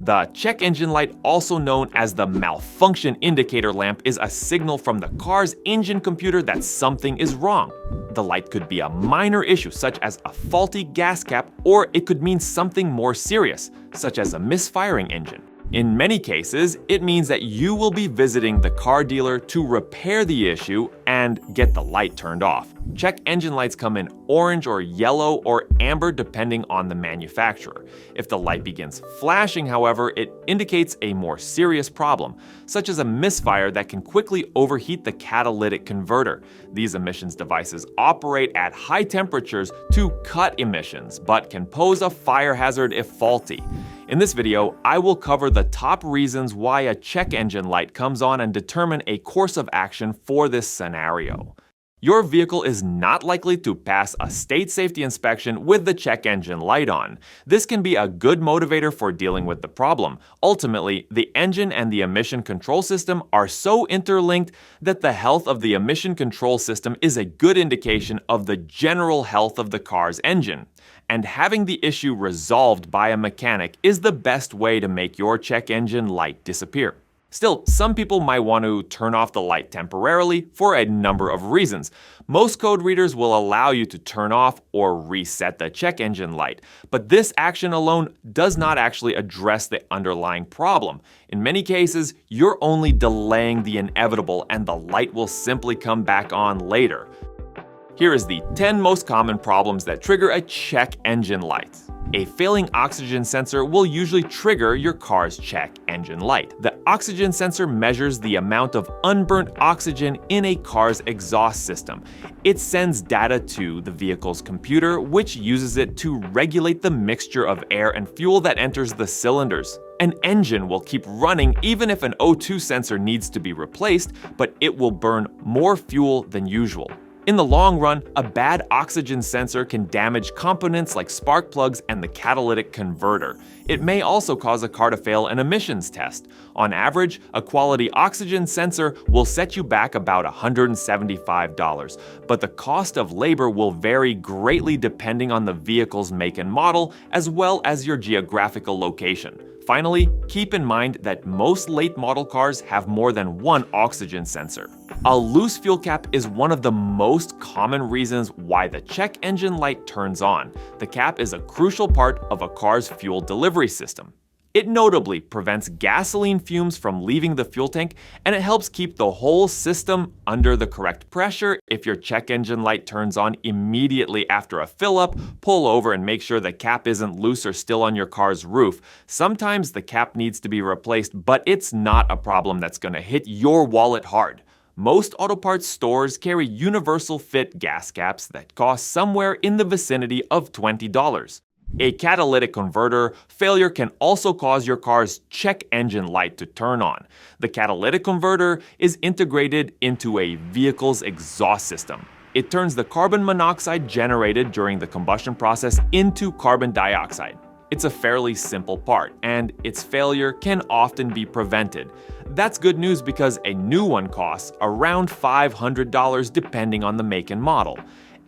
The check engine light, also known as the malfunction indicator lamp, is a signal from the car's engine computer that something is wrong. The light could be a minor issue, such as a faulty gas cap, or it could mean something more serious, such as a misfiring engine. In many cases, it means that you will be visiting the car dealer to repair the issue and get the light turned off. Check engine lights come in orange or yellow or amber depending on the manufacturer. If the light begins flashing, however, it indicates a more serious problem, such as a misfire that can quickly overheat the catalytic converter. These emissions devices operate at high temperatures to cut emissions, but can pose a fire hazard if faulty. In this video, I will cover the top reasons why a check engine light comes on and determine a course of action for this scenario. Your vehicle is not likely to pass a state safety inspection with the check engine light on. This can be a good motivator for dealing with the problem. Ultimately, the engine and the emission control system are so interlinked that the health of the emission control system is a good indication of the general health of the car's engine. And having the issue resolved by a mechanic is the best way to make your check engine light disappear. Still, some people might want to turn off the light temporarily for a number of reasons. Most code readers will allow you to turn off or reset the check engine light, but this action alone does not actually address the underlying problem. In many cases, you're only delaying the inevitable and the light will simply come back on later. Here is the 10 most common problems that trigger a check engine light. A failing oxygen sensor will usually trigger your car's check engine light. The oxygen sensor measures the amount of unburnt oxygen in a car's exhaust system. It sends data to the vehicle's computer, which uses it to regulate the mixture of air and fuel that enters the cylinders. An engine will keep running even if an O2 sensor needs to be replaced, but it will burn more fuel than usual. In the long run, a bad oxygen sensor can damage components like spark plugs and the catalytic converter. It may also cause a car to fail an emissions test. On average, a quality oxygen sensor will set you back about $175, but the cost of labor will vary greatly depending on the vehicle's make and model, as well as your geographical location. Finally, keep in mind that most late model cars have more than one oxygen sensor. A loose fuel cap is one of the most common reasons why the check engine light turns on. The cap is a crucial part of a car's fuel delivery system. It notably prevents gasoline fumes from leaving the fuel tank, and it helps keep the whole system under the correct pressure. If your check engine light turns on immediately after a fill-up, pull over and make sure the cap isn't loose or still on your car's roof. Sometimes the cap needs to be replaced, but it's not a problem that's going to hit your wallet hard. Most auto parts stores carry universal fit gas caps that cost somewhere in the vicinity of $20. A catalytic converter failure can also cause your car's check engine light to turn on. The catalytic converter is integrated into a vehicle's exhaust system. It turns the carbon monoxide generated during the combustion process into carbon dioxide. It's a fairly simple part, and its failure can often be prevented. That's good news because a new one costs around $500 depending on the make and model.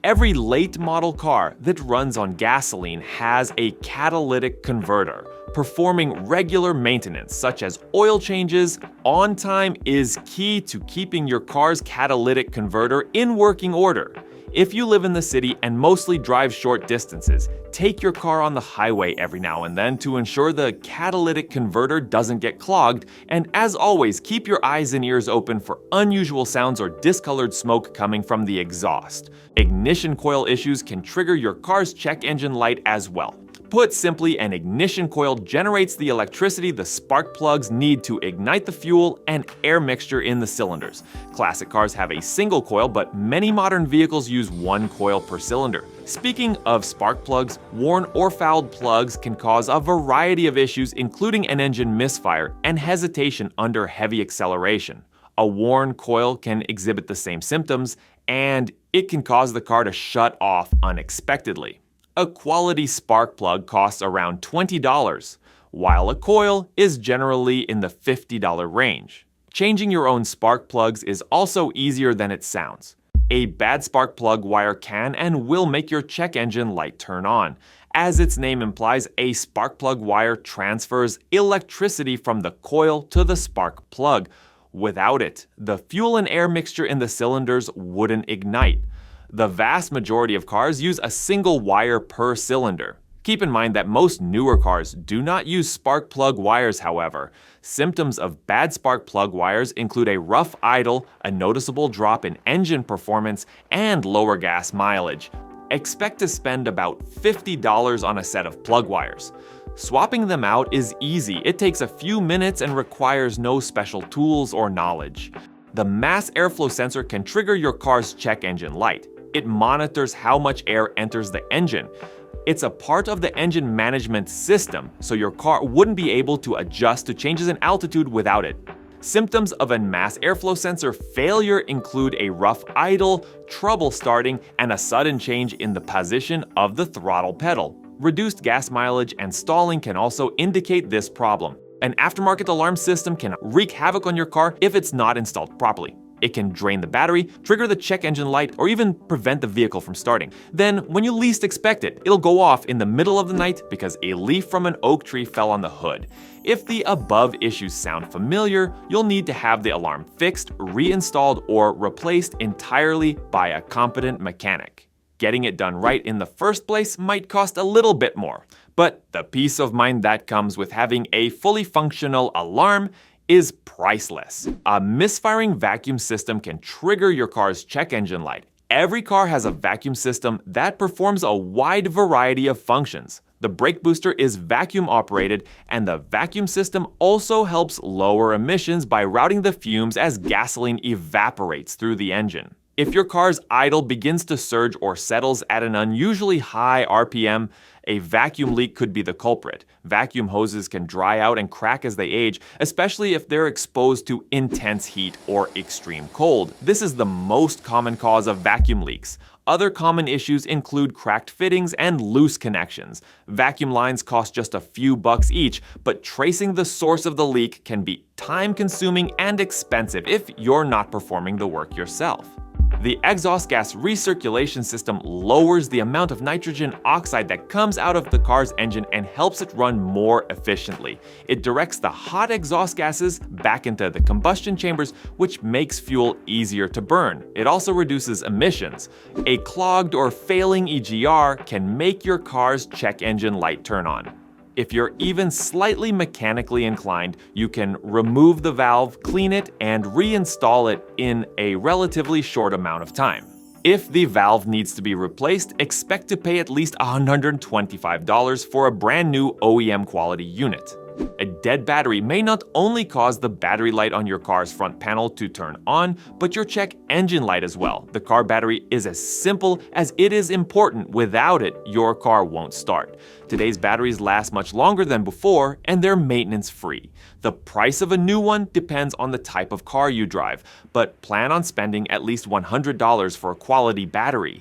Every late model car that runs on gasoline has a catalytic converter. Performing regular maintenance, such as oil changes, on time is key to keeping your car's catalytic converter in working order. If you live in the city and mostly drive short distances, take your car on the highway every now and then to ensure the catalytic converter doesn't get clogged, and as always, keep your eyes and ears open for unusual sounds or discolored smoke coming from the exhaust. Ignition coil issues can trigger your car's check engine light as well. Put simply, an ignition coil generates the electricity the spark plugs need to ignite the fuel and air mixture in the cylinders. Classic cars have a single coil, but many modern vehicles use one coil per cylinder. Speaking of spark plugs, worn or fouled plugs can cause a variety of issues, including an engine misfire and hesitation under heavy acceleration. A worn coil can exhibit the same symptoms, and it can cause the car to shut off unexpectedly. A quality spark plug costs around $20, while a coil is generally in the $50 range. Changing your own spark plugs is also easier than it sounds. A bad spark plug wire can and will make your check engine light turn on. As its name implies, a spark plug wire transfers electricity from the coil to the spark plug. Without it, the fuel and air mixture in the cylinders wouldn't ignite. The vast majority of cars use a single wire per cylinder. Keep in mind that most newer cars do not use spark plug wires, however. Symptoms of bad spark plug wires include a rough idle, a noticeable drop in engine performance, and lower gas mileage. Expect to spend about $50 on a set of plug wires. Swapping them out is easy. It takes a few minutes and requires no special tools or knowledge. The mass airflow sensor can trigger your car's check engine light. It monitors how much air enters the engine. It's a part of the engine management system, so your car wouldn't be able to adjust to changes in altitude without it. Symptoms of a mass airflow sensor failure include a rough idle, trouble starting, and a sudden change in the position of the throttle pedal. Reduced gas mileage and stalling can also indicate this problem. An aftermarket alarm system can wreak havoc on your car if it's not installed properly. It can drain the battery, trigger the check engine light, or even prevent the vehicle from starting. Then, when you least expect it, it'll go off in the middle of the night because a leaf from an oak tree fell on the hood. If the above issues sound familiar, you'll need to have the alarm fixed, reinstalled, or replaced entirely by a competent mechanic. Getting it done right in the first place might cost a little bit more, but the peace of mind that comes with having a fully functional alarm is priceless. A misfiring vacuum system can trigger your car's check engine light. Every car has a vacuum system that performs a wide variety of functions. The brake booster is vacuum operated, and the vacuum system also helps lower emissions by routing the fumes as gasoline evaporates through the engine. If your car's idle begins to surge or settles at an unusually high RPM, a vacuum leak could be the culprit. Vacuum hoses can dry out and crack as they age, especially if they're exposed to intense heat or extreme cold. This is the most common cause of vacuum leaks. Other common issues include cracked fittings and loose connections. Vacuum lines cost just a few bucks each, but tracing the source of the leak can be time-consuming and expensive if you're not performing the work yourself. The exhaust gas recirculation system lowers the amount of nitrogen oxide that comes out of the car's engine and helps it run more efficiently. It directs the hot exhaust gases back into the combustion chambers, which makes fuel easier to burn. It also reduces emissions. A clogged or failing EGR can make your car's check engine light turn on. If you're even slightly mechanically inclined, you can remove the valve, clean it, and reinstall it in a relatively short amount of time. If the valve needs to be replaced, expect to pay at least $125 for a brand new OEM quality unit. A dead battery may not only cause the battery light on your car's front panel to turn on, but your check engine light as well. The car battery is as simple as it is important. Without it, your car won't start. Today's batteries last much longer than before, and they're maintenance free. The price of a new one depends on the type of car you drive, but plan on spending at least $100 for a quality battery.